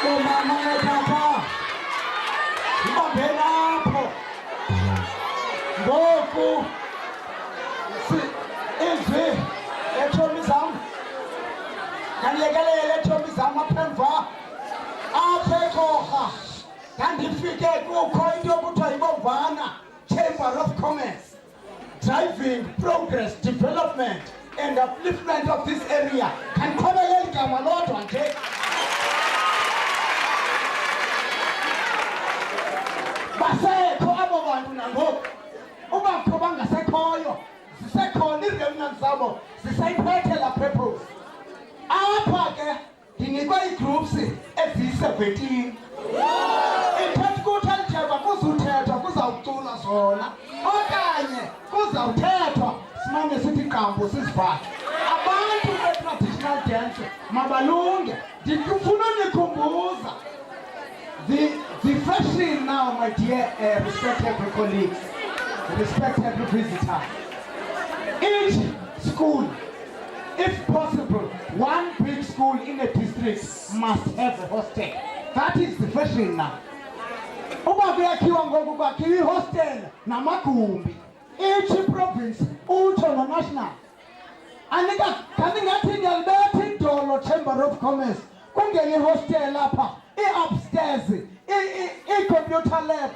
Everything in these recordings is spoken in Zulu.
Mama tata. Ibambelapho. Ngoku izwi eThomi zam. Kanyekelele eThomi zam apha apha eKhorha. Ndandifike kukho into yokuthiwa yiBomvana Chamber of Commerce, driving progress, development and upliftment of this area. Kandiqhubelele igama lodwa nje. Basekho abo bantu nangoku. Ubakho bangasekhoyo, zisekhona iiremnants zabo zisayiphethe la purpose. Apha ke ndinikwe ii-groups eziyi-17. Ithetha ukuthi elitheba kuzuthethwa kuzawucula zona okanye kuzawuthethwa simane sithi qambo sizivale. Abantu be-traditional dance mabalunge. Ndifuna unikhumbuza the fashion now, my dear respected colleagues, respected visitors. Each school, if possible, one big school in a district must have a hostel. That is the fashion now. Uba kuyakhiwa ngoku kwakhiwa i-hostel namagumbi. Each province utsho national. Kanti ngathi ndiyalibetha idolo Chamber of Commerce kungene i-hostel apha, i-upstairs, i-computer lab,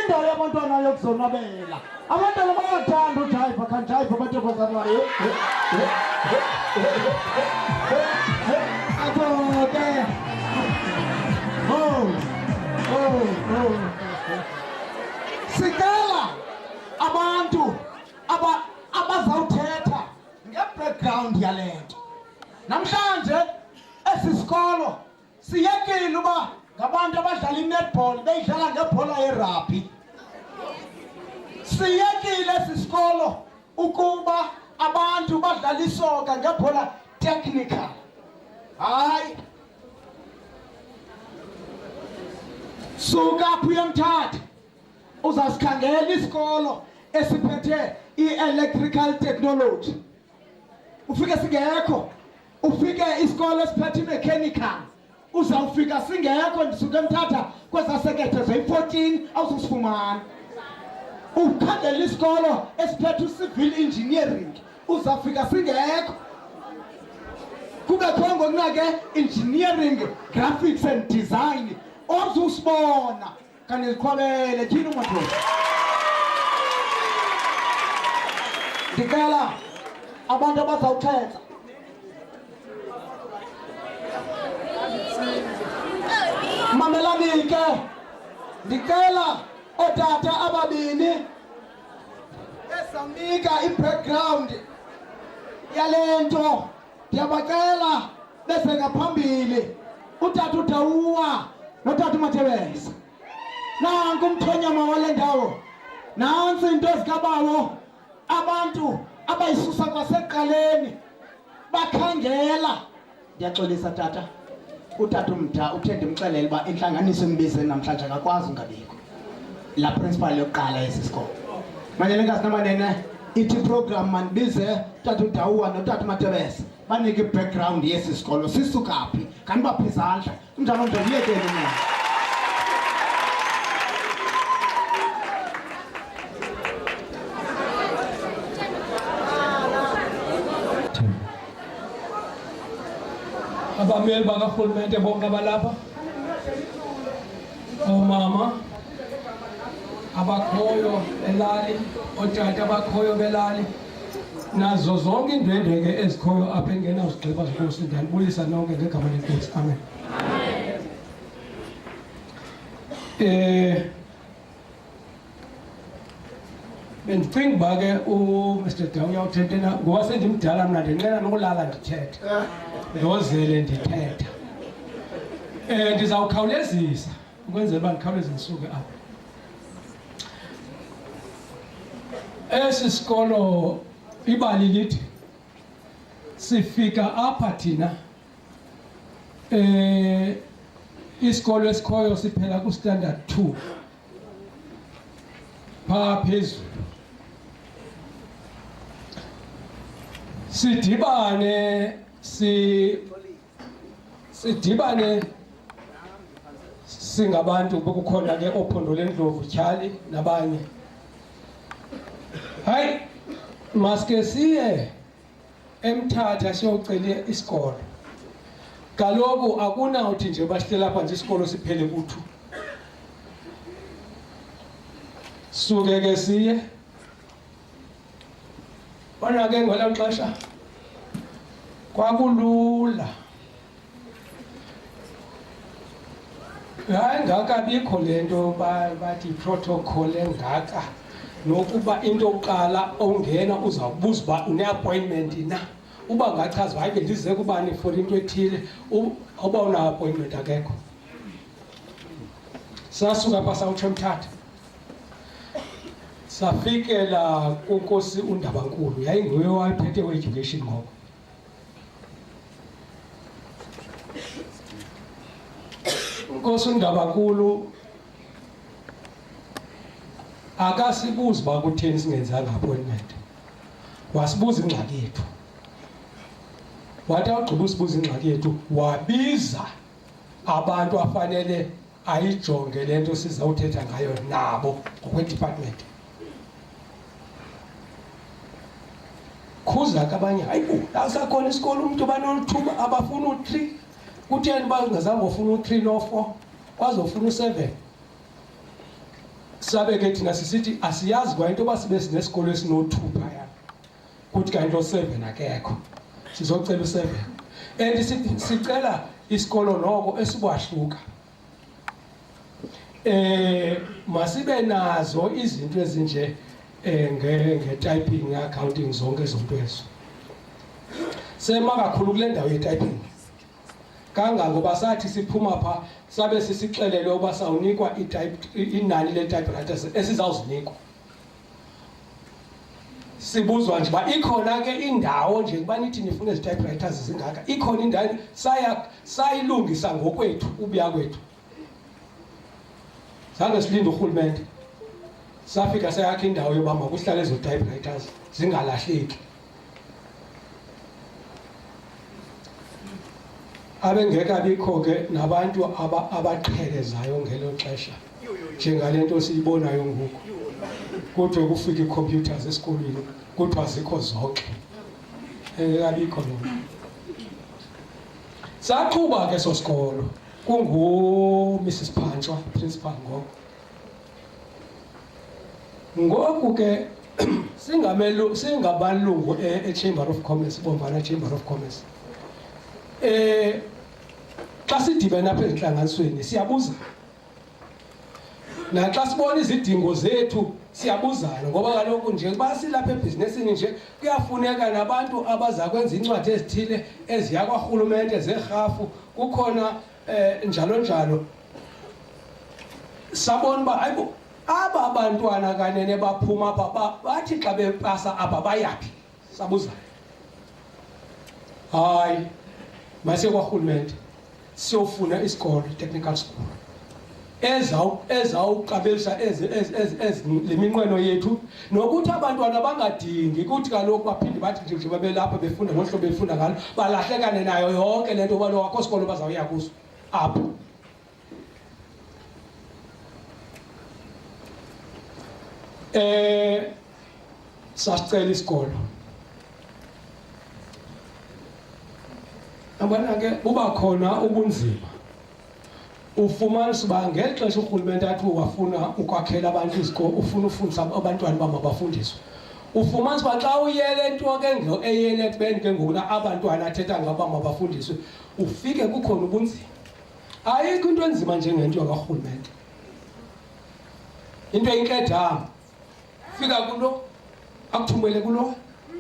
indawo yabantwana yokuzonwabela. Abantwana bayathanda ujayiva, kanjayiva amantombazana wayo. Atoke. Sicela abantu abazawuthetha nge-background yale nto. Namhlanje esi sikolo siyekile uba ngabantu abadlala i-netball beyidlala ngebhola yerabhi. Siyekile esi sikolo ukuba abantu badlala isoka ngebhola technical. Hayi. Suka apho uMthatha uzasikhangela isikolo esiphethe i-electrical technology. Ufike singekho. Ufike isikolo esiphethe i-mechanical. Uzawufika singekho ndisuka eMthatha kwezasekethe zeyi-14 awuzusifumana. Ukhangela isikolo esiphethe civil engineering. Uzawufika singekho. Kubekho ngokuna ke engineering, graphics and design. Ozusibona kanti zikhwabele thina umadoda. Ndicela abantu abazawuthetha mamelani ke. Ndicela otata ababini esamnika i-background yale nto. Ndiyabacela bese ngaphambili utata uDawuwa notata uMathebeza. Nanku umthonyama wale ndawo. Nansi into zikabawo. Abantu abayisusa kwaseqaleni bakhangela. Ndiyaxolisa tata. Utata uMtha uthe ndimxelele uba intlanganiso imbize namhlanje akakwazi ungabikho. La principal yokuqala yesisikolo. Manje lenkazi namanene ithi program manibize utata uDawuwa notata uMathebeza. Banike i-background yesi sikolo sisuka phi kanti baphi izandla umntana ndiyekele mina. Abameli bakarhulumente bonke abalapha, omama abakhoyo elali, otata abakhoyo belali, nazo zonke iindwendwe ke ezikhoyo apha engenawuzigqiba zinkosi, ndiyalibulisa nonke ngegama lenkosi. Amen. Bendicinga uba ke uMr Dawuwa uyawuthetha ngoba sendimdala mna ndinqena nokulala ndithetha ndozele ndithetha. Ndizawukhawulezisa ukwenzela uba ndikhawuleze ndisuke apha. Esi sikolo ibali lithi sifika apha thina isikolo esikhoyo siphela ku standard 2 phaa phezulu. sidibane singabantu bokukhona ke ophondo lendlovu Tyhali nabanye. Hayi maske siye eMthatha siyocela isikolo. Kaloku akunawuthi nje basihlela lapha nje isikolo siphele ku2. Suke ke siye. Bona ke ngolaa xesha kwakulula. Hayi ngakabikho lento bathi protocol engaka nokuba into oqala ongena uzawubuza uba une-appointment na. Uba ngachaza hayi bendize kubani for into ethile uba una-appointment akekho. Sasuka pha sawutsho eMthatha safikela kuNkosi uNdabankulu, yayinguye owayephethe we-education ngoko. Nkosi uNdabankulu akasibuzi uba kutheni singenzanga appointment, wasibuza ingxaki yethu. Wathi awugqiba usibuza ingxaki yethu wabiza abantu afanele ayijonge le nto sizawuthetha ngayo nabo ngokwe-department. Khuza ke abanye, hayi bo akusakhona isikolo umntu banolithuba abafuna u3, kutheni bangazange ufuna u3 no4 kwazofuna u7. Sabe ke thina sisithi asiyazi kwa into basibe sinesikolo esino2 phaya, kuthi kanti o7 akekho, sizocela u7. And sicela isikolo noko esibahluka. Masibe nazo izinto ezinje nge-typing accounting zonke zonto ezo. Sema kakhulu kule ndawo ye-typing. Kangangoba sathi siphuma pha sabe sisixelele uba sawunikwa inani le-typewriters esizawuzinikwa. Sibuzwa nje uba ikhona ke indawo nje kuba nithi nifuna ezi-typewriters zingaka. Ikhona indawo sayilungisa ngokwethu ubuya kwethu. Zange silinde urhulumente. Safika sayakha indawo yoba makuhlale ezo typewriters zingalahleki. Abengeka bikho ke nabantu abaqhelezayo ngelo xesha njengale nto siyibonayo ngoku. Kuthiwe kufika ii-computers esikolweni kuthiwa zikho zonke. Engeka bikho lo. Saqhuba ke so sikolo kungu-Mrs. Phantshwa, principal ngoko. Ngoku ke singabalungu e-Chamber of Commerce, Bomvana Chamber of Commerce. Xa sidibene apha ezintlanganisweni siyabuza. Naxa sibona izidingo zethu siyabuzana ngoba kaloku nje kuba silapha ebhizinesini nje kuyafuneka nabantu abaza kwenza incwadi ezithile eziya kwarhulumente zerhafu kukhona njalo njalo. Sabona uba hayibo aba bantwana kanene baphuma apha bathi xa bepasa apha bayaphi, sabuzana. Hayi masiye kwarhulumente siyofuna isikolo, technical school ezawuqabelisa le minqweno yethu, nokuthi abantwana bangadingi kuthi kaloku baphinde bathi nje babelapha befunda ngolu hlobo befunda ngalo balahlekane nayo yonke le nto balo wakho sikolo bazawuya kuso apho. Sasicela isikolo. Abana ke buba khona ubunzima. Ufumanisa uba ngexesha urhulumente athi wafuna ukwakhela abantu izikolo, ufuna ufundisa abantwana uba mabafundiswe. Ufumanisa uba xa uyele nto ke eyele ekubeni ke ngoku abantwana athetha ngaba mabafundiswe ufike kukhona ubunzima. Ayikho into enzima njengento karhulumente. Into eyinkedama. Fika kulo akuthumele kulo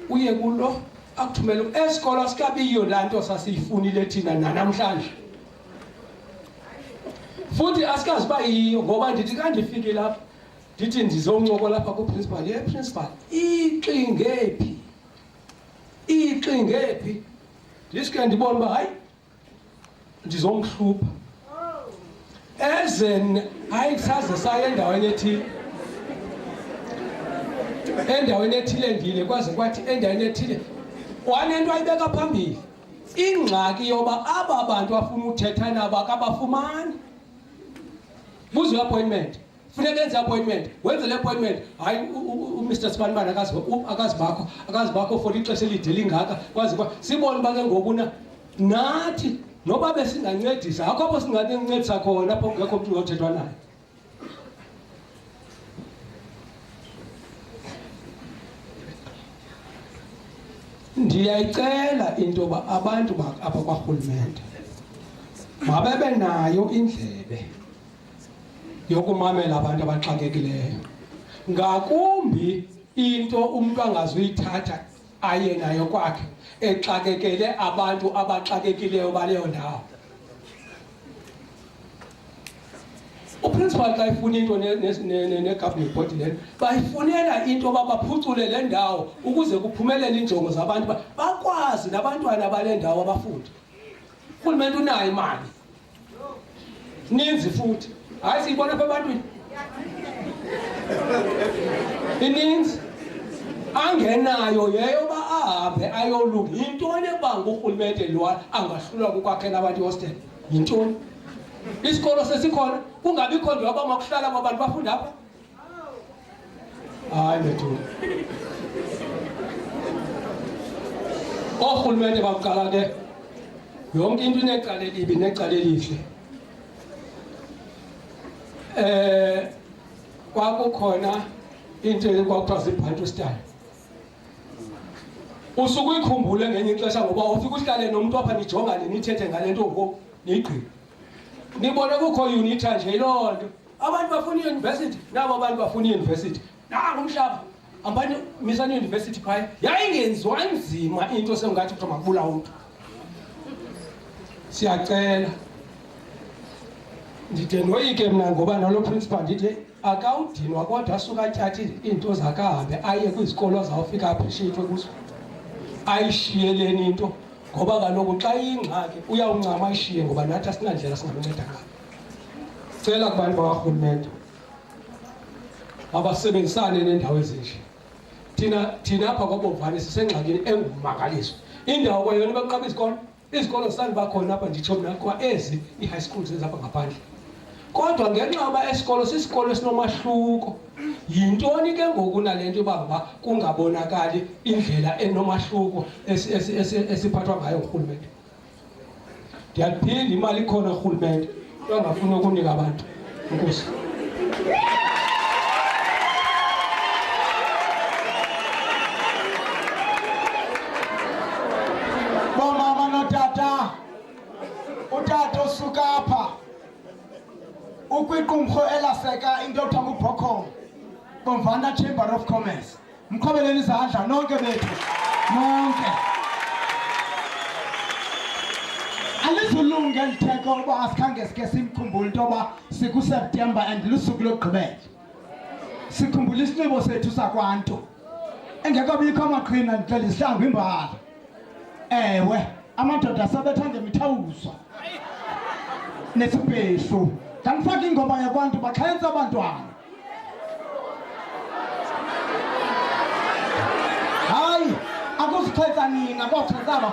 uye kulo akuthumele esikolo sikabiyo laa nto sasiyifunile thina nanamhlanje. Futhi asikazi uba yiyo ngoba ndithi xa ndifike lapha ndithi ndizoncokola lapha kuprincipal. Ye principal ixingephi ndisuke ndibona uba hayi ndizomhlupha ezen hayi saze saye endaweni ethile ndile kwaze kwathi endaweni ethile wanento ayibeka phambili ingxaki yoba aba bantu afuna uthetha nabo akabafumani. buza i-appointment funeka enze i-appointment wenze le appointment hayi uMr Sibanibani akazi bakho for ixesha elide lingaka kwazi kwa sibone uba ke ngokuna nathi noba besingancedisa akho apho singancedisa khona apho kungekho mntu uyothethwa naye. Ndiyayicela into yoba abantu apha kwarhulumente mabebe nayo indlebe yokumamela abantu abaxakekileyo, ngakumbi into umntu angazuyithatha aye nayo kwakhe exakekele abantu abaxakekileyo baleyo ndawo. Uprincipal xa ifuna into ne-governing body lena bayifunela into yoba baphucule le ndawo ukuze kuphumelele iinjongo zabantu bakwazi nabantwana bale ndawo abafunda. Urhulumente unayo imali ninzi futhi, hayi siyibona apha ebantwini ininzi. Angenayo yeyoba ahambe ayolunga. Yintoni ebanga urhulumente lo angahlulwa kukwakhela abantu ihostel? Yintoni? Isikolo sesikhona kungabikho nje aba makuhlala kwabantu bafunda apha. Hayi methuni. Urhulumente baqala ke yonke into inecala elibi necala elihle. Kwakukhona into ekwakuthiwa ziBantu style. Usuke uyikhumbule ngenye ixesha ngoba ufika uhlale nomuntu apha nijongane nithethe ngale nto ngoku niyigqibe. Nibone kukho unit nje yiloo nto. Abantu bafuna i-university, nabo abantu bafuna i-university. Ngumhlaba hambani misani i-university phaya. Yayingenziwa nzima into sengathi kuthiwa makubulawa umntu. Siyacela ndide ndoyike mna ngoba nalo principal ndithi akawudinwa kodwa asuka atyathi into zakhe ahambe aye kwizikolo azawufika appreciate kuzo. Ayishiyeleni into ngoba kaloku xa iyingxaki uyawuncama ayishiye ngoba nathi asinandlela singamnceda ngayo. Cela kubantu bakarhulumente abasebenzisane nendawo ezinje. Thina apha kwaBomvana sisengxakini engumangaliso. Indawo kwayona baqaba izikolo zisani bakhona apha nditsho mna kwa ezi i-high schools ezapha ngaphandle. Kodwa ngenxa yoba esikolo sisikolo esinomahluko, yintoni ke ngoku nale nto yoba kungabonakali indlela enomahluko esiphathwa ngayo urhulumente? Ndiyaliphinda imali ikhona urhulumente angafuni ukunika abantu. Enkosi. Bomama notata, utata usuka apha ukwiqumrhu elaseka into ekuthiwa nguBokhong, Bomvana Chamber of Commerce. Mkhobeleni izandla nonke bethu nonke. Alizulunge elitheko uba asikhange sike simkhumbule into yoba sikuSeptember and lusuku lokugqibela. Sikhumbula isinxibo sethu sakwantu engekabikho amaqhina ndixela isihlangu imbala. Ewe amadoda asabetha ngemithawuzo nesibheshu. Kanifaka ingoma yakwantu baxhensa abantwana. Hayi akuzixhensa nina koxhensa aba.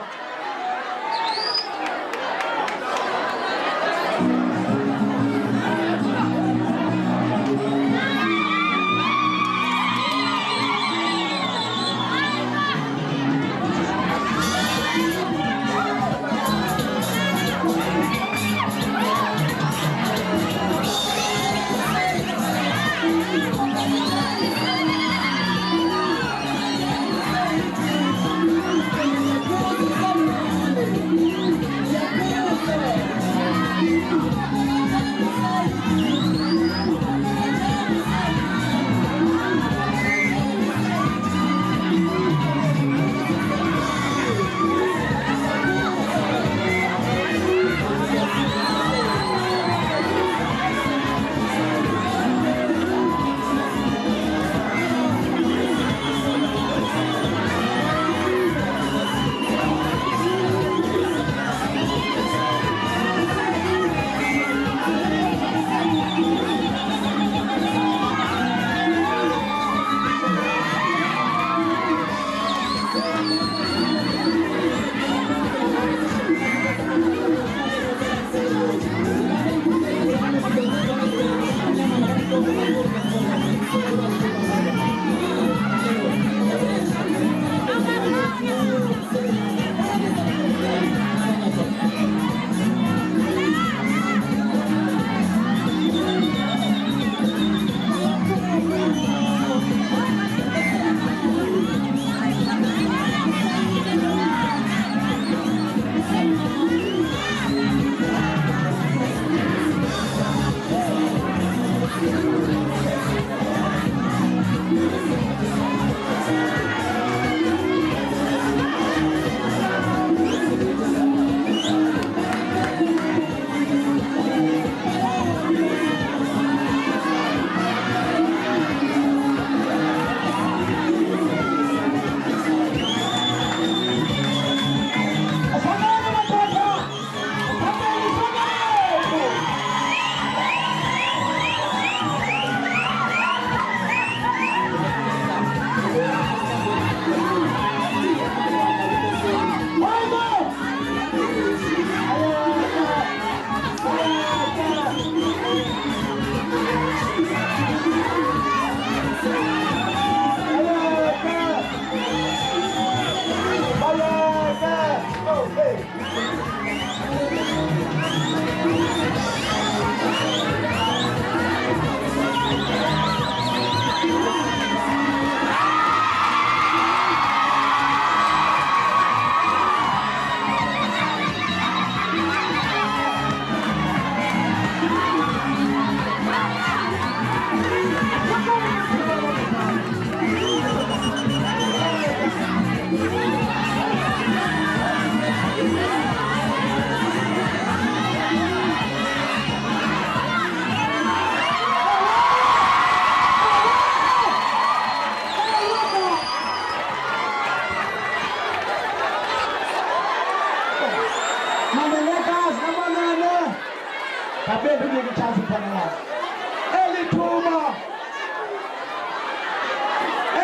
Kabebe ngikuchaza mfana wami.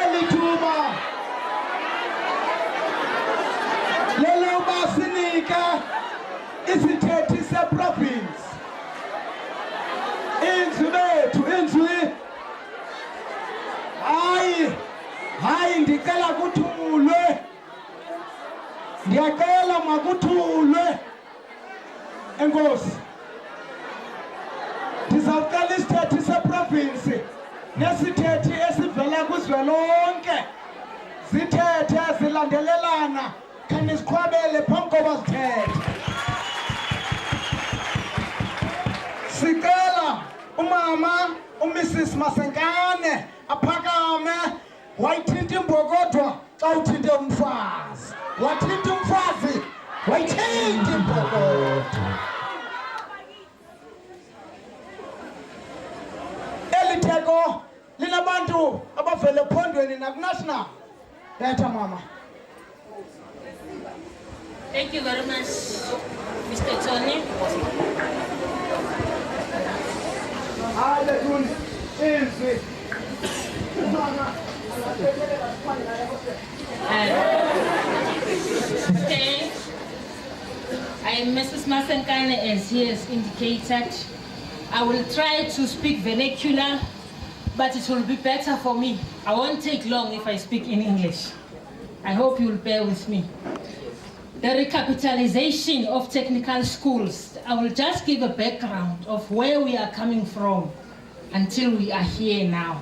Elithuba lelo basinika isithethi seprovince. Indlu bethu, indlu. Hayi ndicela kuthulwe. Ndiyacela makuthulwe. Enkosi. Ndizawucela isithethi seprovince nesithethi esivela kuzwelonke. Zithethe zilandelelana. Khani siqhwabele phambi koba zithethe. Sicela umama uMrs Masenkane aphakame wayithinta imbokodo xa uthinte umfazi. Wathinta umfazi wayithinta imbokodo. Elitheko linabantu abavele ephondweni nakunational. Letha mama. Thank you very much, Mr. Tony. Okay. I am Mrs. Masenkane, as he has indicated. I will try to speak vernacular, but it will be better for me. I won't take long if I speak in English. I hope you will bear with me. The recapitalization of technical schools, I will just give a background of where we are coming from until we are here now.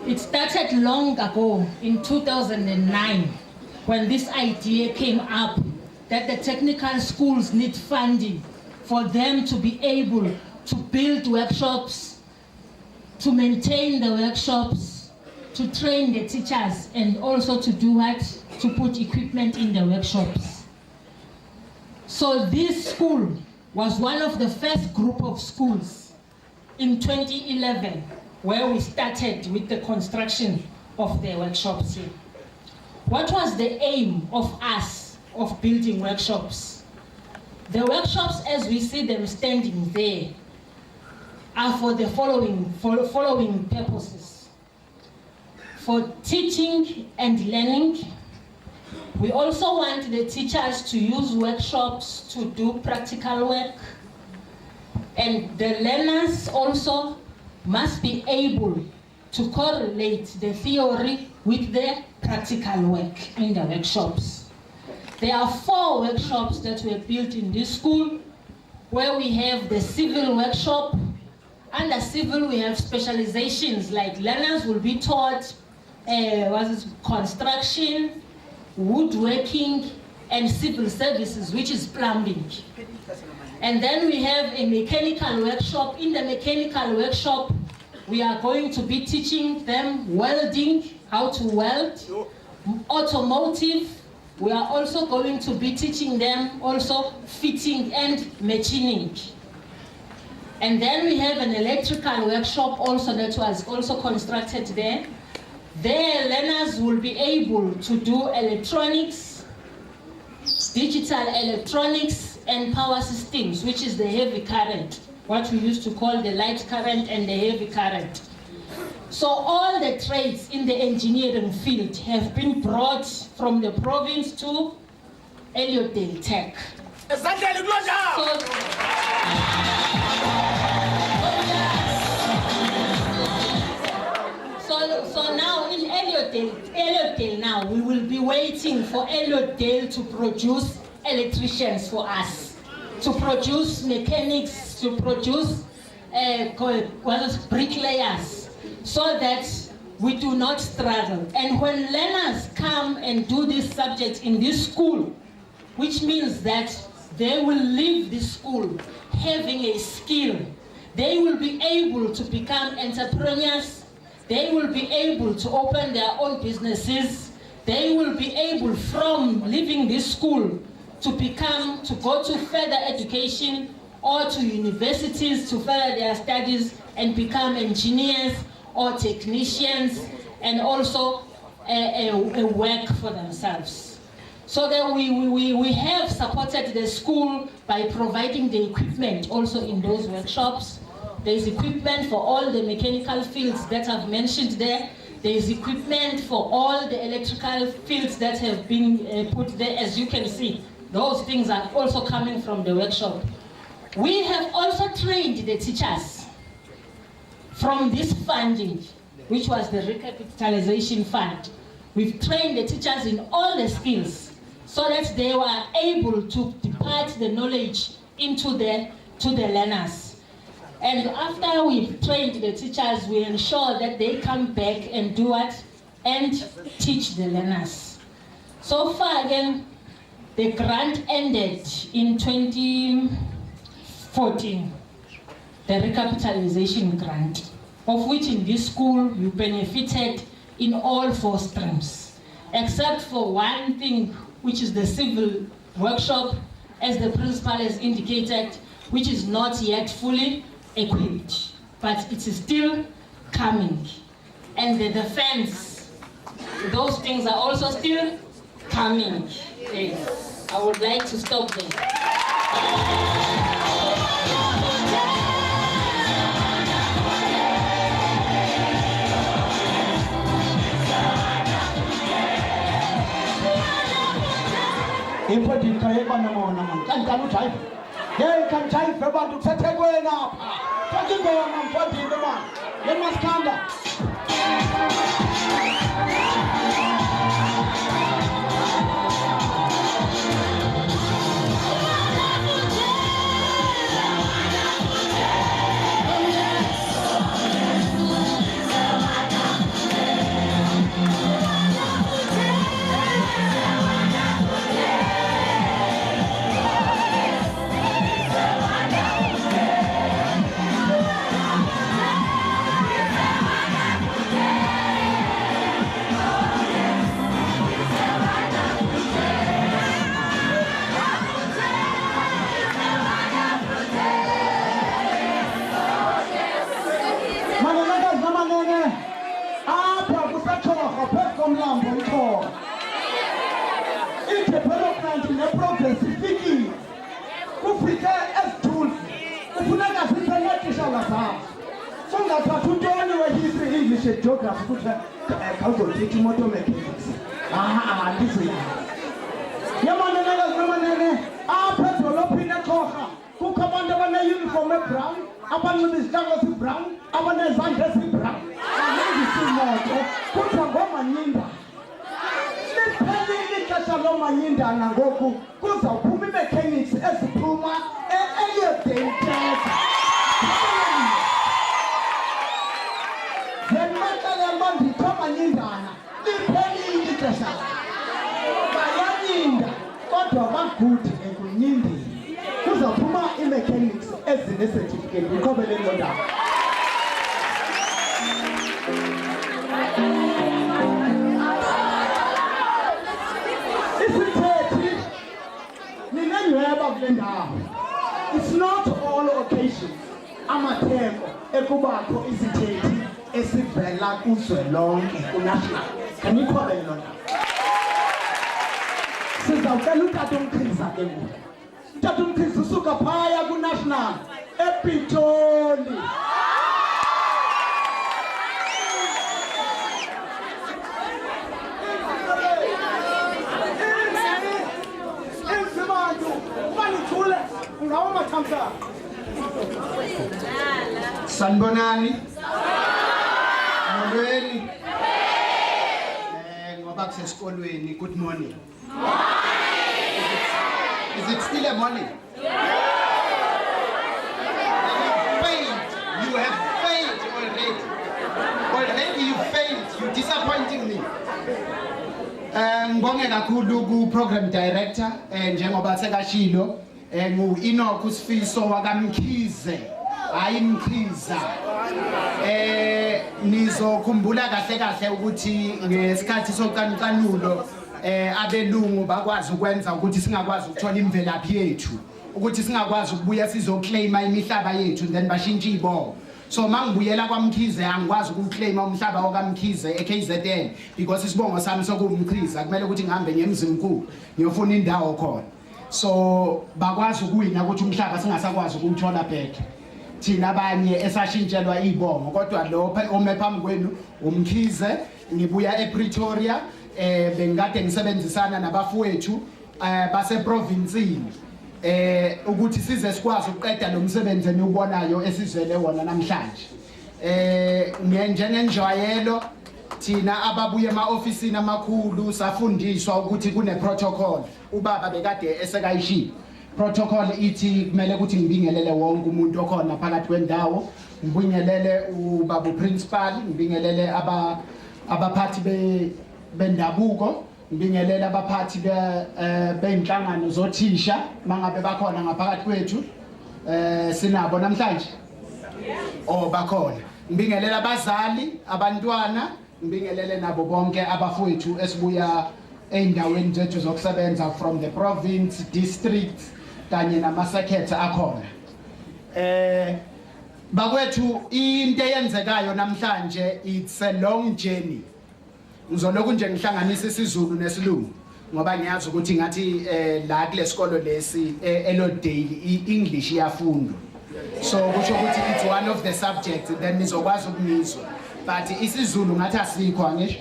It started long ago in 2009 when this idea came up that the technical schools need funding for them to be able to build workshops, to maintain the workshops, to train the teachers, and also to do what? To put equipment in the workshops. So this school was one of the first group of schools in 2011 where we started with the construction of the workshops here. What was the aim of us of building workshops? The workshops, as we see them standing there, are for the following purposes. For teaching and learning. We also want the teachers to use workshops to do practical work. And the learners also must be able to correlate the theory with the practical work in the workshops. There are 4 workshops that were built in this school, where we have the civil workshop. Under civil, we have specializations, like learners will be taught construction, woodworking, and civil services, which is plumbing. And then we have a mechanical workshop. In the mechanical workshop, we are going to be teaching them welding, how to weld, automotive. We are also going to be teaching them also fitting and machining. And then we have an electrical workshop also that was also constructed there. There, learners will be able to do electronics, digital electronics, and power systems, which is the heavy current, what we used to call the light current and the heavy current. So all the trades in the engineering field have been brought from the province to Elliotdale Tech. So now in Elliotdale now, we will be waiting for Elliotdale to produce electricians for us, to produce mechanics, to produce bricklayers, so that we do not struggle. And when learners come and do this subject in this school, which means that they will leave this school having a skill, they will be able to become entrepreneurs. They will be able to open their own businesses. They will be able, from leaving this school, to go to further education or to universities to further their studies and become engineers or technicians, and also work for themselves. So then we have supported the school by providing the equipment also in those workshops. There is equipment for all the mechanical fields that I've mentioned there. There is equipment for all the electrical fields that have been put there, as you can see. Those things are also coming from the workshop. We have also trained the teachers from this funding, which was the recapitalization fund. We've trained the teachers in all the skills so that they were able to depart the knowledge into to the learners. And after we've trained the teachers, we ensure that they come back and do what? And teach the learners. So far again, the grant ended in 2014, the recapitalization grant, of which in this school you benefited in all 4 streams, except for one thing, which is the civil workshop, as the principal has indicated, which is not yet fully equipped, but it is still coming. And the defense, those things are also still coming. Yes. I would like to stop there. Impoti kayeba namona man. Kan drive. Hey, can drive abantu kusethekwena apha. Fakingwa mamfoti man. Let us stand up. Geography, motor mechanics. This way. Yamanene, petrol up in the car. Who come under one uniform brown, upon this Douglas brown, upon the Zanders brown. Put a woman Yinda. Let's tell Saloma Yinda and Goku, because of Pumi mechanics as the Puma and anything. Good and Kunyindi. Who's a Puma in mechanics as the certificate? We cover them on that. It's not all occasions. Amateko, Ekubako is it? Is it Bella Long national? Can you cover them on that? Look at them things again. Tatum things suka paya ku national. Epitoli. Sanbonani. Molweni. Ngoba kusesikolweni. Good morning. Is it still a morning? You have failed already. Already you failed. You're disappointing me. Ngibonge kakhulu ku program director njengoba sekashilo ngu-Enoch uSifiso wakamkhize hayi Mkhiza. Nizokhumbula kahle kahle ukuthi ngesikhathi socanucanulo abelungu bakwazi ukwenza ukuthi singakwazi ukuthola imvelaphi yethu, ukuthi singakwazi ukubuya sizoclaima imihlaba yethu then bashintsha ibo. So mangibuyela kwaMkhize angikwazi ukuclaima umhlaba wakaMkhize eKZN because isibongo sami sokuMkhize akumele ukuthi ngihambe ngemzimkhulu ngiyofuna indawo khona. So bakwazi ukuwina ukuthi umhlaba singasakwazi ukuthola back. Thina abanye esashintshelwa izibongo kodwa lo ome phambi kwenu uMkhize ngibuya ePretoria bengikade ngisebenzisana nabafowethu base province ukuthi size sikwazi ukuqeda lo msebenzi eniubonayo esizele wona namhlanje. Njengenjwayelo thina ababuye ema-ofisini amakhulu safundiswa ukuthi kune protocol ubaba bekade esekayishiya. Protocol ithi kumele ukuthi ngibingelele wonke umuntu okhona phakathi kwendawo, ngibingelele ubaba uprincipal, ngibingelele abaphathi bendabuko, ngibingelele abaphathi beinhlangano zothisha mangabe bakhona ngaphakathi kwethu. Sinabo namhlanje bakhona. Ngibingelele abazali, abantwana, ngibingelele nabo bonke abafowethu esibuya eindaweni zethu zokusebenza from the province, district kanye nama-circuits akhona. Bakwethu into eyenzekayo namhlanje it's a long journey. Ngizoloku nje ngihlanganisa isiZulu nesilungu ngoba ngiyazi ukuthi ngathi la kule sikolo lesi eLoddale iEnglish iyafundwa. So kusho ukuthi it's one of the subjects then nizokwazi ukunizwa. But isiZulu ngathi asikho angisho.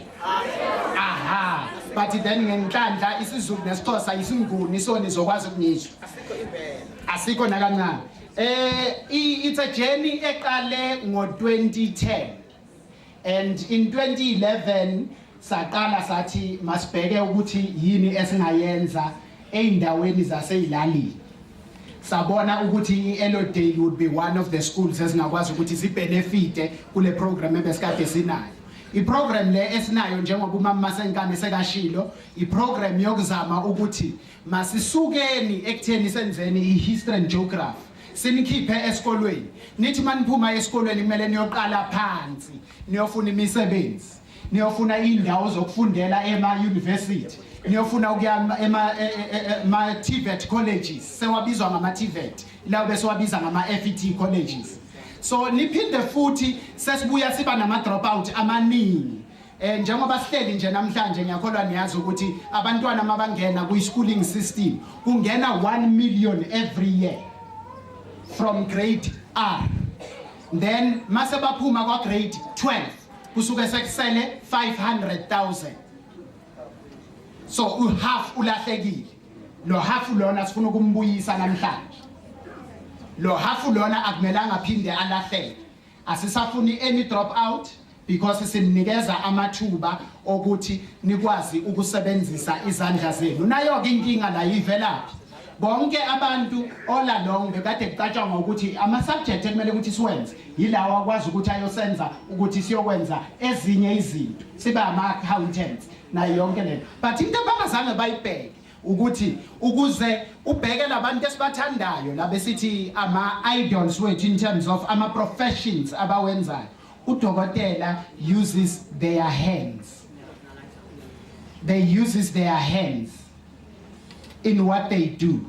Aha. But then ngenhlanhla isiZulu nesixhosa isinguni so nizokwazi ukunizwa. Asikho nakancane. It's a journey eqale ngo-2010 and in 2011 saqala sathi masibheke ukuthi yini esingayenza eindaweni zaseyilalini. Sabona ukuthi iElodale would be one of the schools esingakwazi ukuthi sibenefite kule program ebesikade sinayo. Iprogram le esinayo njengoba uMama Masenkane sekashilo, iprogram yokuzama ukuthi masisukeni ekutheni senzeni ihistory and geography. Sinikhiphe esikolweni. Nithi maniphuma esikolweni kumele niyoqala phansi, niyofuna imisebenzi, niyofuna indawo zokufundela ema-university, niyofuna ukuya ema-TVET colleges, sewabizwa ngama-TVET, lawo besiwabiza ngama-FET colleges. So niphinde futhi sesibuya siba nama-dropout amaningi. Njengoba sihleli nje namhlanje ngiyakholwa niyazi ukuthi abantwana mabangena kwi-schooling system kungena 1 million every year from grade R. Then mase baphuma kwa grade 12 kusuke sekusele 500,000. So half ulahlekile. Lo half lona sifuna ukumbuyisa namhlanje. Lo half lona akumelanga aphinde alahleke. Asisafuni any drop out because sininikeza amathuba ukuthi nikwazi ukusebenzisa izandla zenu. Nayo ke inkinga la ivelaphi. Bonke abantu all along bekade kucatshangwa ukuthi ama subject ekumele ukuthi siwenze yilawa akwazi ukuthi ayosenza ukuthi siyokwenza ezinye izinto sibe ama accountants na yonke lento. But into abangazange bayibheke ukuthi ukuze ubheke labantu esibathandayo la besithi ama idols wethu in terms of ama professions abawenzayo, udokotela uses their hands. They uses their hands in what they do.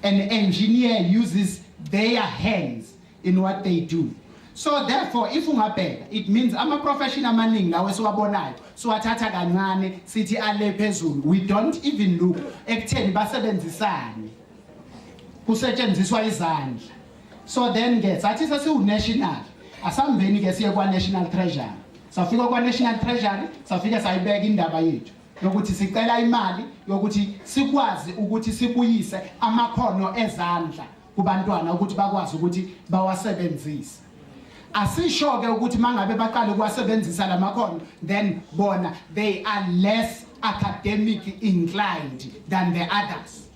An engineer uses their hands in what they do. So therefore, if ungabheka, it means ama profession amaningi lawe siwabonayo siwathatha kancane sithi ale phezulu. We don't even look ekutheni basebenzisane, kusetshenziswa izandla. So then ke sathi sesiwu national, asambeni ke siye kwa National Treasury. Safika kwa National Treasury, safika sayibeka indaba yethu yokuthi sicela imali yokuthi sikwazi ukuthi sibuyise amakhono ezandla kubantwana ukuthi bakwazi ukuthi bawasebenzise. Asisho ke ukuthi mangabe baqala ukuwasebenzisa lamakhono then bona they are less academic inclined than the others.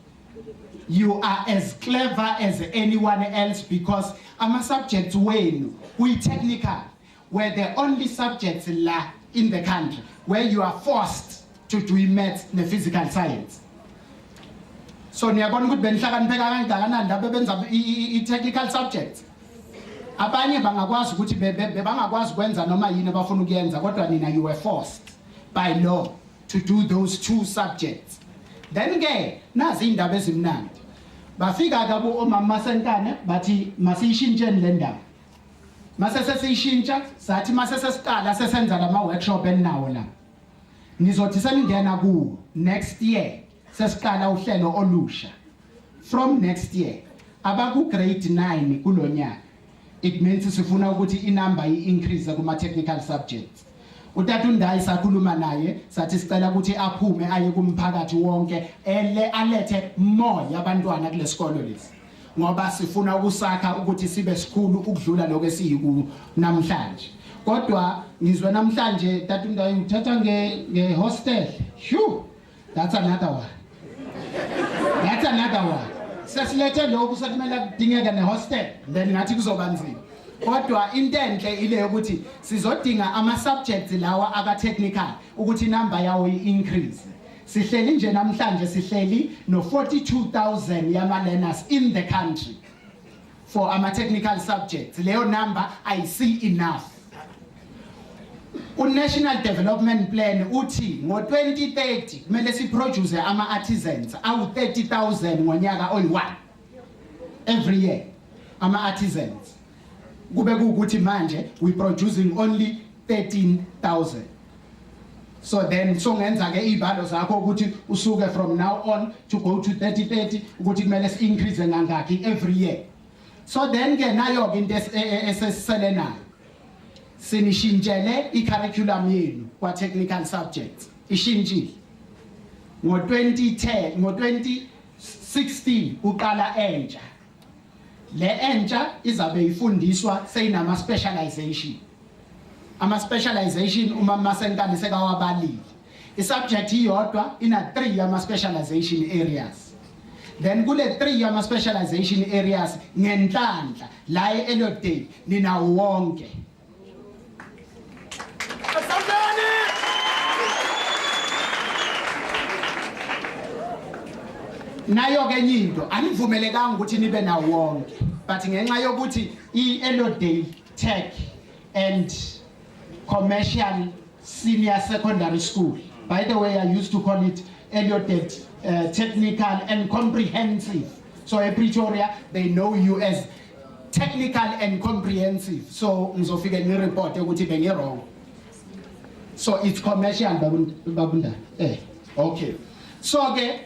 You are as clever as anyone else because ama subjects wenu we technical were the only subjects la in the country where you are forced to do maths ne physical science. So niyabona ukuthi benihlakaniphe kangakanani laba benza i-technical subjects. Abanye bangakwazi ukuthi bebangakwazi kwenza noma yini abafuna ukuyenza kodwa nina you were forced by law to do those two subjects. Then ke nazi indaba ezimnandi. Bafika kabo oMama Masenkane bathi masishintsheni le ndaba. mase sesishintsha sathi mase sesiqala sesenza lama workshop eninawo la nizothi seningena ku next year sesiqala uhlelo olusha from next year abaku grade 9 kulonyaka it means sifuna ukuthi inumber increase kuma technical subjects utata uNdayi sakhuluma naye sathi sicela ukuthi aphume aye kumphakathi wonke alethe more yabantwana kule sikolo lesi ngoba sifuna ukusakha ukuthi sibe sikhulu ukudlula lokho esiyiku namhlanje kodwa ngizwe namhlanje tata uNdayi uthatha nge hostel that's another one sesilethe lokhu sekumele kudingeka ne hostel then ngathi kuzobanzima kodwa into enhle ile ukuthi sizodinga ama subjects lawa aka technical ukuthi number yawo increase sihleli nje namhlanje sihleli no 42,000 yama learners in the country for ama technical subjects leyo number I see enough National Development Plan uthi ngo 2030 kumele siproduce ama artisans awu 30,000 ngonyaka oyi1 every year ama artisans kube ukuthi manje we producing only 13,000 so then ngenza ke ibalo zakho ukuthi usuke from now on to go to 30 ukuthi kumele si increase ngangaki every year so then ke nayo ke into eseselenayo sinishintshele i-curriculum yenu kwa technical subjects ishintshile ngo 2016 uqala entsha le entsha izabe ifundiswa seyinama specialization ama specialization uma Masenkane sekawabalile isubject iyodwa ina 3 yama specialization areas then kule 3 yama specialization areas ngenhlanhla la eLodale nina wonke nayo ke into anivumelekanga ukuthi nibe nawo wonke but ngenxa yokuthi iElodale Tech and Commercial Senior Secondary School by the way I used to call it Elodale Technical and Comprehensive so in Pretoria they know you as Technical and Comprehensive so ngizofika ni report ukuthi bengi wrong so it's commercial babunda okay so okay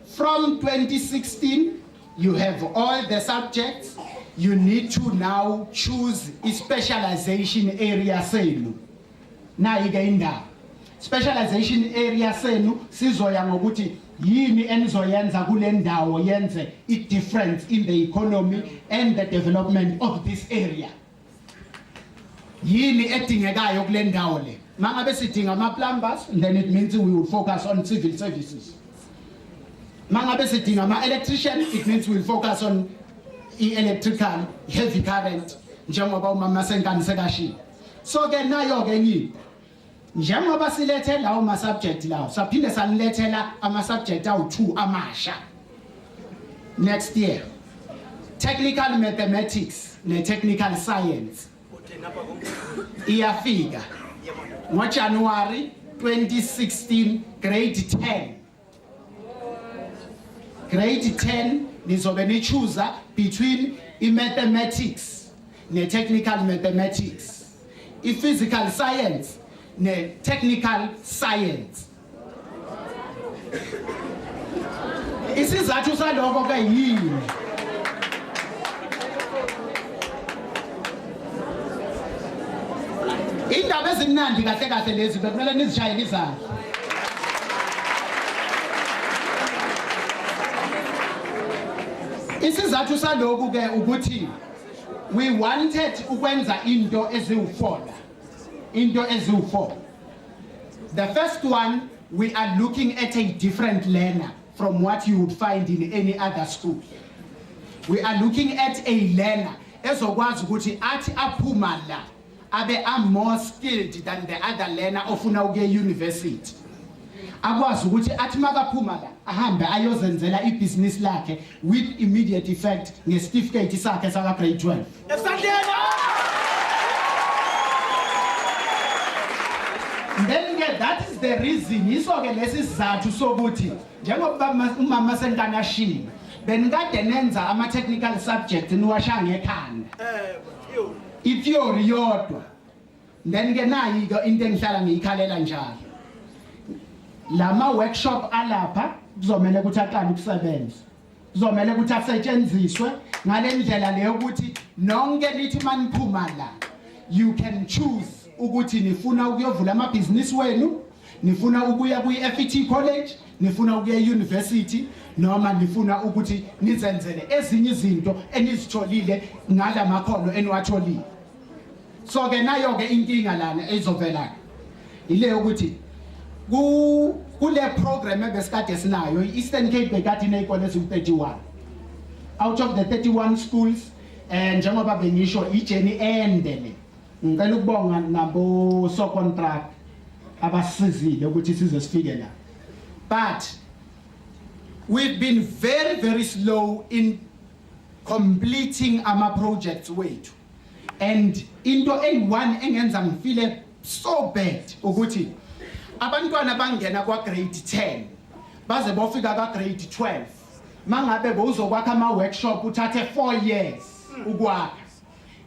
from 2016 you have all the subjects you need to now choose a specialization area senu na ike indawo specialization area senu sizoya ngokuthi yini enizoyenza kule ndawo yenze a difference in the economy and the development of this area yini edingekayo kule ndawo le mangabe sidinga ama plumbers then it means we will focus on civil services mangabe sidinga ama electrician it means we will focus on electrical heavy current njengoba umama Senkane sekashilo so ke nayo ke nyini njengoba silethe lawo ma subject lawo saphinde sanilethela ama subject awu2 amasha next year technical mathematics ne technical science iyafika ngo January 2016 grade 10 nizobe ni choose between mathematics ne technical mathematics physical science ne technical science isizathu saloko ke yini indaba ezimnandi kahle kahle lezi bekumele nizishayele izandla isizathu saloko ke ukuthi we wanted ukwenza into eziwufola the first one we are looking at a different learner from what you would find in any other school we are looking at a learner ezokwazi ukuthi athi aphuma la abe are more skilled than the other learner ofuna ukuye university akwazi ukuthi athi makaphuma la ahambe ayozenzela ibusiness lakhe with immediate effect ngesitifiketi sakhe saka grade 12 then that is the reason iso ke lesizathu sokuthi njengoba umama Senkane ashilo benikade nenza ama technical subjects niwasha ngekhanda i-theory yodwa then ke nayi ke into engihlala ngiyikhalela njalo lama workshop alapha kuzomela ukuthi aqale ukusebenza kuzomela ukuthi asetshenziswe ngalendlela leyo ukuthi nonke lithi maniphuma la you can choose ukuthi nifuna ukuyovula amabhizinisi wenu nifuna ukuya kwi-FET college nifuna ukuya university noma nifuna ukuthi nizenzele ezinye izinto enizitholile ngala makhono eniwatholile so ke nayo ke inkinga lana ezovela ile ukuthi kule program ebesikade sinayo i-Eastern Cape bekade inezikole eziwu-31 out of the 31 schools njengoba bengisho ijeni endele ngicela ukubonga nabo so contract abasizile ukuthi size sifike la but we've been very slow in completing our projects wethu and into A1 engenza ngifile so bad ukuthi abantwana bangena kwa grade 10 baze bofika ka grade 12 mangabe bozokwakha ama workshop uthathe 4 years ukwakha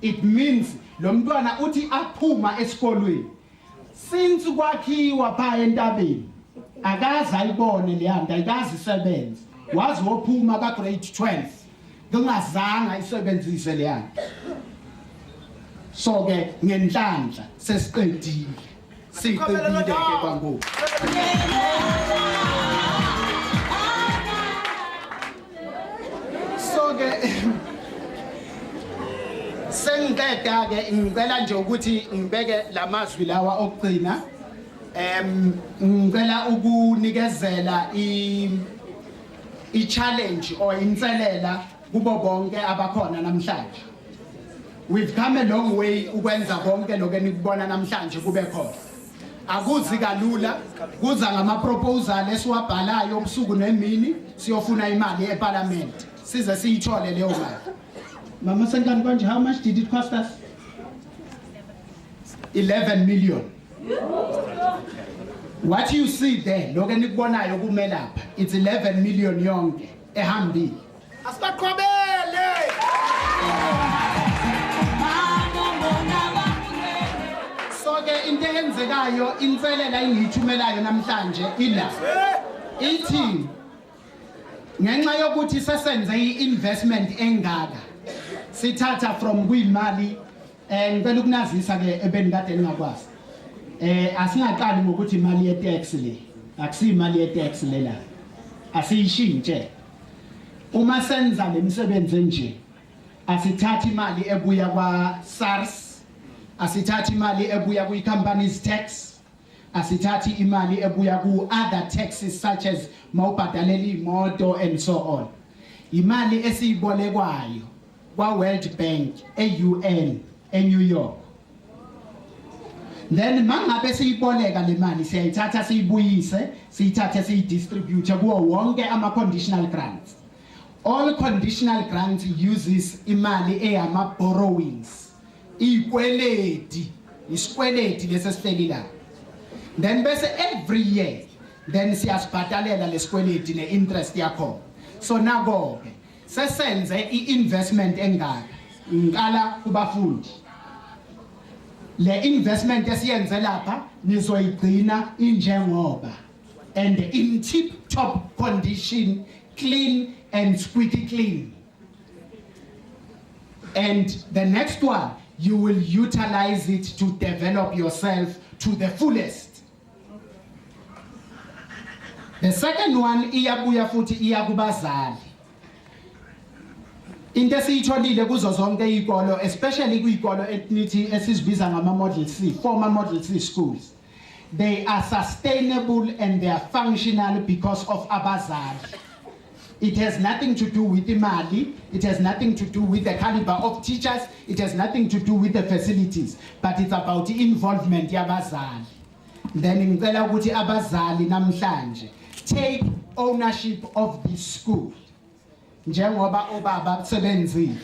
it means lo mntwana uthi aphuma esikolweni since kwakhiwa pha entabeni akaza ayibone le nto ayikazi isebenza wazi wophuma ka grade 12 ngingazanga isebenzise le nto so ke ngenhlanhla sesiqedile siqedile ke kwangoku so ke sengiqeda ke ngicela nje ukuthi ngibeke lamazwi lawa okugcina ngicela ukunikezela i-challenge or inselela kubo bonke abakhona namhlanje we've come a long way ukwenza konke lokho enikubona namhlanje kube khona akuzi kalula kuza ngama proposal esiwabhalayo obusuku nemini siyofuna imali eParliament size siyithole leyo mali Mama Senkani konje how much did it cost us 11 million what you see there lokho enikubonayo kumelapha it's 11 million yonke ehambile asibaqhobele so ke into eyenzekayo inselela engiyithumelayo namhlanje ila ithi ngenxa yokuthi sesenze i-investment engaka sithatha from kwimali ngicela ukunazisa ke ebenikade ningakwazi asingaqali ngokuthi imali ye-tax le akusi imali ye-tax le la asiyishintshe uma senza lemisebenzi nje asithathi imali ebuya kwa SARS asithathi imali ebuya kwi companies tax asithathi imali ebuya ku other taxes such as mawubhadalela imoto and so on imali esiyibolekwayo kwa World Bank eUN eNew York then mangabe siyiboleka le mali siyayithatha siyibuyise siyithathe siyidistribute kuwo wonke ama conditional grants all conditional grants uses imali eyama borrowings ikweleti isikweleti lesesihlelila then bese every year then siyasibhadalela lesikweleti ne-interest yakho so nako ke sesenze i-investment engaka ngicala kubafundi le investment esiyenze lapha nizoyigcina injengoba and in tip top condition clean and squeaky clean and the next one you will utilize it to develop yourself to the fullest the second one iyabuya futhi iyakubazali into esiyitholile kuzo zonke izikolo especially kuyikolo ethnithi esizibiza ngama model C former model C schools they are sustainable and they are functional because of abazali it has nothing to do with imali it has nothing to do with the caliber of teachers it has nothing to do with the facilities but it's about the involvement yabazali then ngicela ukuthi abazali namhlanje take ownership of this school njengoba obaba sebenzile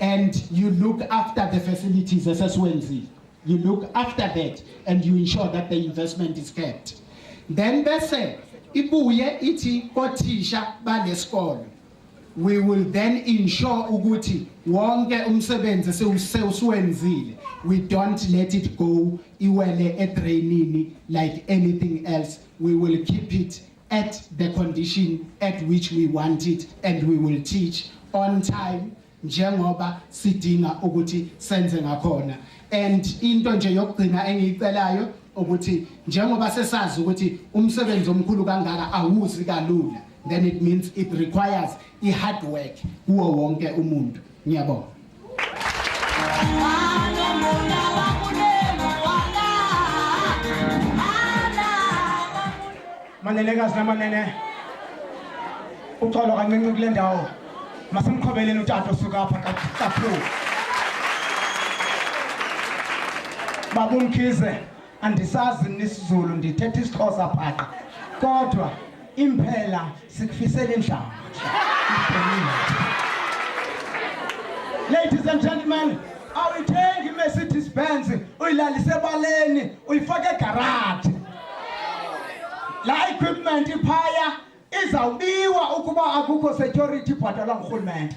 and you look after the facilities esesiwenzile you look after that and you ensure that the investment is kept then bese ibuye ithi kothisha balesikolo we will then ensure ukuthi wonke umsebenzi sewuswenzile. We don't let it go iwele edrainini like anything else. We will keep it at the condition at which we want it, and we will teach on time njengoba sidinga ukuthi senze ngakhona. And into nje yokugcina engiyicelayo ukuthi njengoba sesazi ukuthi umsebenzi omkhulu kangaka awuzi kalula, then it means it requires hard work kuwo wonke umuntu. Ngiyabonga. Manenekazi namanene, uxolo kancinci kule ndawo. Masimqhobeleni utata osuka apha kaPhulu. Baba Mkhize, andisazi nisizulu ndithetha isiXhosa phaqa. Kodwa impela sikufisela inhlamba. Ladies and gentlemen, awuyithengi iMercedes Benz uyilalise ebaleni uyifake egarage. La equipment iphaya izawubiwa ukuba akukho security ibhatalwa ngurhulumente.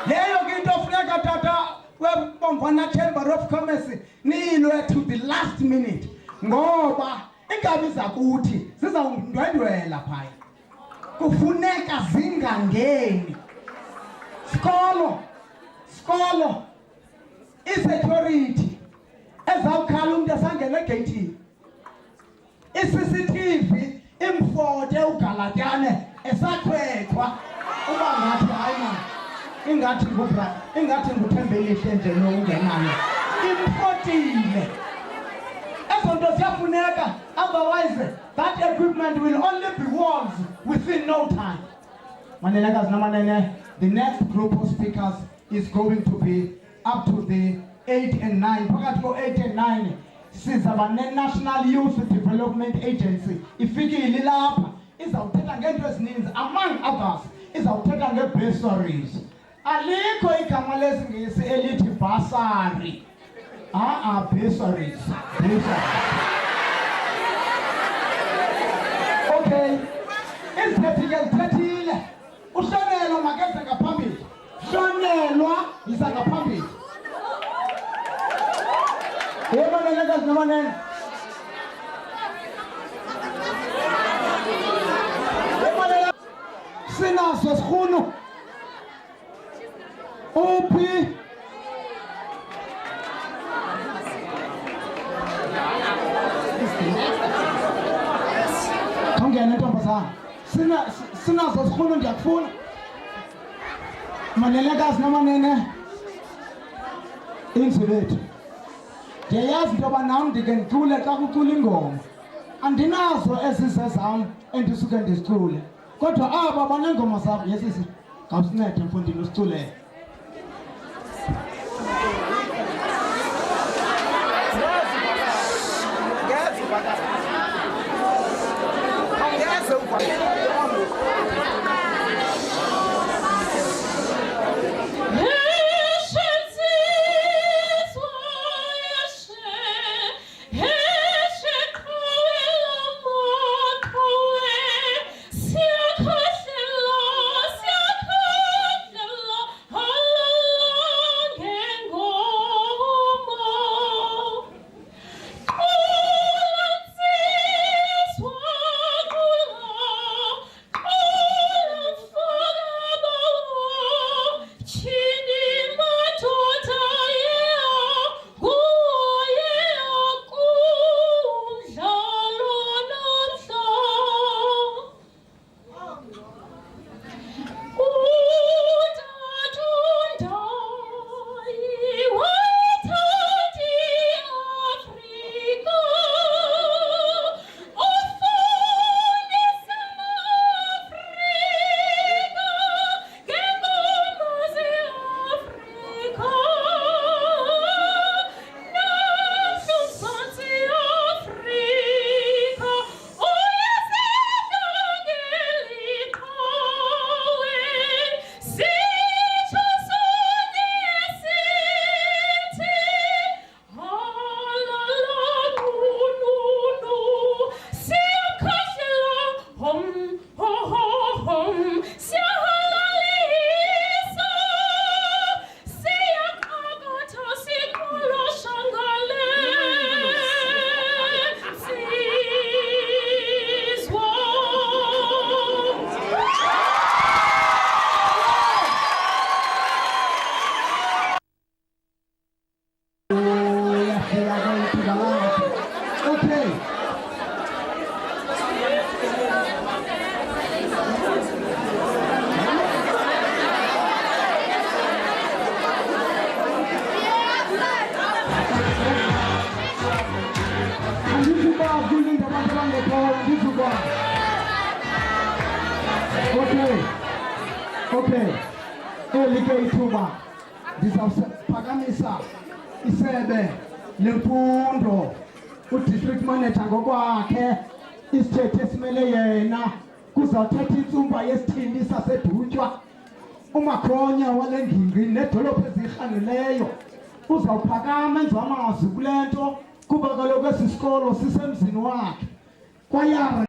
Leyo ke into funeka tata weBomvana Chamber of Commerce niyilwe to the last minute ngoba ingabi zakuthi sizawundwendwela phaya. Kufuneka zingangeni. Skolo i-security ezawukhala umuntu esangena egeyithini. I-CCTV imfote uGalatyane esakhwethwa uba ngathi hayi man ingathi nguThembelihle nje lo ungenayo imfotile. Ezo nto ziyafuneka, otherwise that equipment will only be walls within no time. Manenekazi namanene, the next group of speakers is going to be up to the 8 and 9. Phakathi ko-8 and 9 sizaba ne-National Youth Development Agency ifikile lapha izawuthetha ngento ezininzi, among others izawuthetha nge-bursaries. Alikho igama lesingesi elithi bursary. Bursaries. Okay, izithethile uhlonelwa makeze ngaphambili. Hlonelwa yiza ngaphambili. Manenekazi namanene. Sinaso sikhunu. Uphi? Khangena ntombazana. Sinaso sikhunu ndiyakufuna. Manenekazi namanene. Inzwi lethu. Ndiyayazi into yoba nam ndike ndicule xa kucula ingoma. Andinazo ezizezam endisuke ndizicule. Kodwa aba baneengoma zabo yesisi ngawusincede mfundini usiculele. Oh Okay. Elike ithuba ndizawuphakamisa isebe lemfundo udistrict manager ngokwakhe isithethe esimele yena kuzawuthetha intsumba yesithili sasedutywa umakhonya wale ngingqi nedolophu eziyirhangileyo uzawuphakama enze amazwi kule nto kuba kaloku esi sikolo sisemzini wakhe kwayara